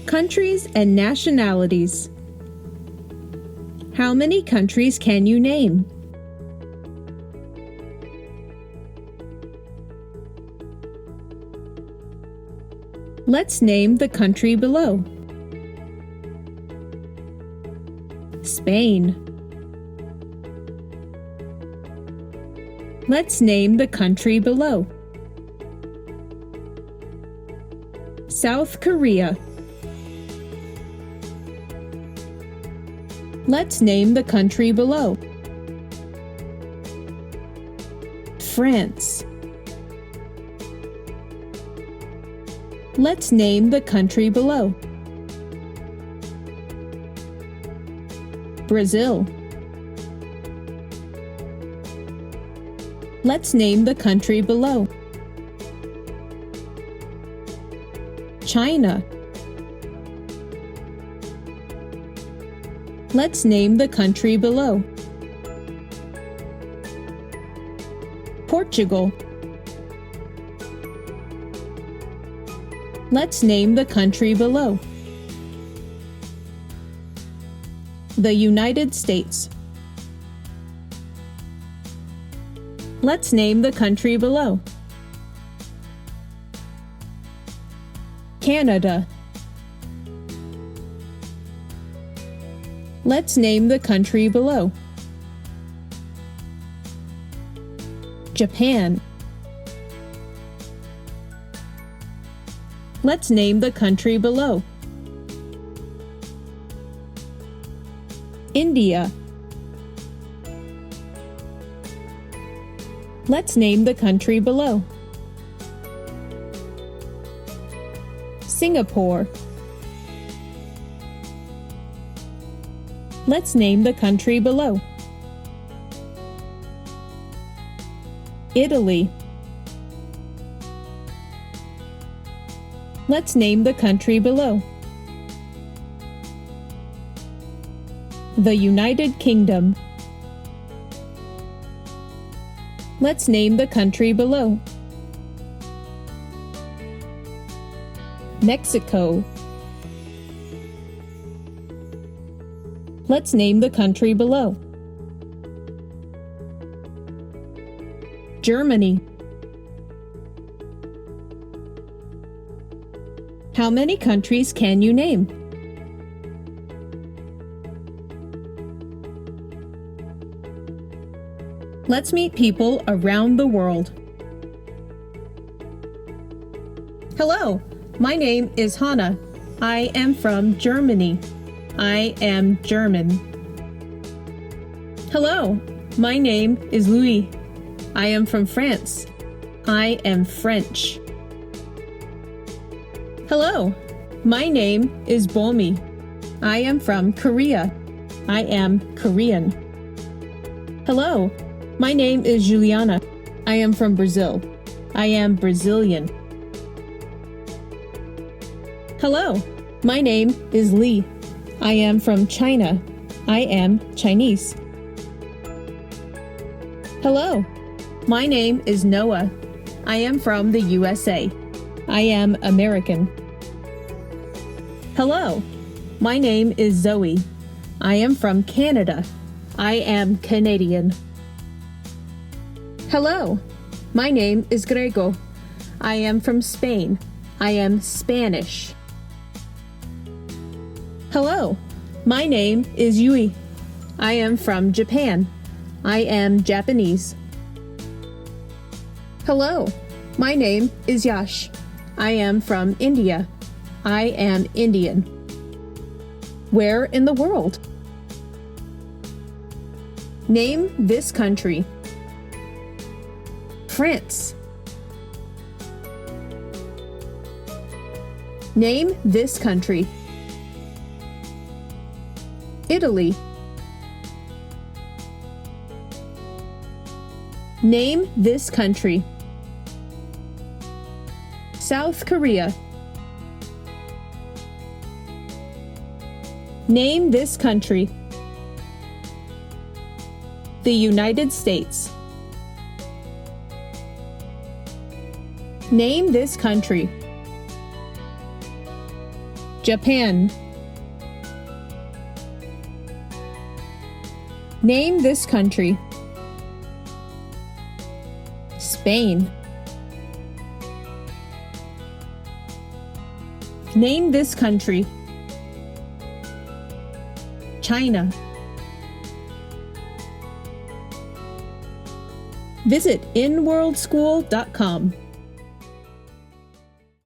Countries and nationalities. How many countries can you name? Let's name the country below. Spain. Let's name the country below. South Korea. Let's name the country below. France. Let's name the country below. Brazil. Let's name the country below. China. Let's name the country below. Portugal. Let's name the country below. The United States. Let's name the country below. Canada. Let's name the country below. Japan. Let's name the country below. India. Let's name the country below. Singapore. Let's name the country below. Italy. Let's name the country below. The United Kingdom. Let's name the country below. Mexico. Let's name the country below. Germany. How many countries can you name? Let's meet people around the world. Hello, my name is Hannah. I am from Germany. I am German. Hello, my name is Louis. I am from France. I am French. Hello, my name is Bomi. I am from Korea. I am Korean. Hello, my name is Juliana. I am from Brazil. I am Brazilian. Hello, my name is Li. I am from China. I am Chinese. Hello, my name is Noah. I am from the USA. I am American. Hello, my name is Zoe. I am from Canada. I am Canadian. Hello, my name is Grego. I am from Spain. I am Spanish. Hello, my name is Yui. I am from Japan. I am Japanese. Hello, my name is Yash. I am from India. I am Indian. Where in the world? Name this country. France. Name this country. Italy. Name this country. South Korea. Name this country. The United States. Name this country. Japan. Name this country. Spain. Name this country. China. Visit InWorldSchool.com.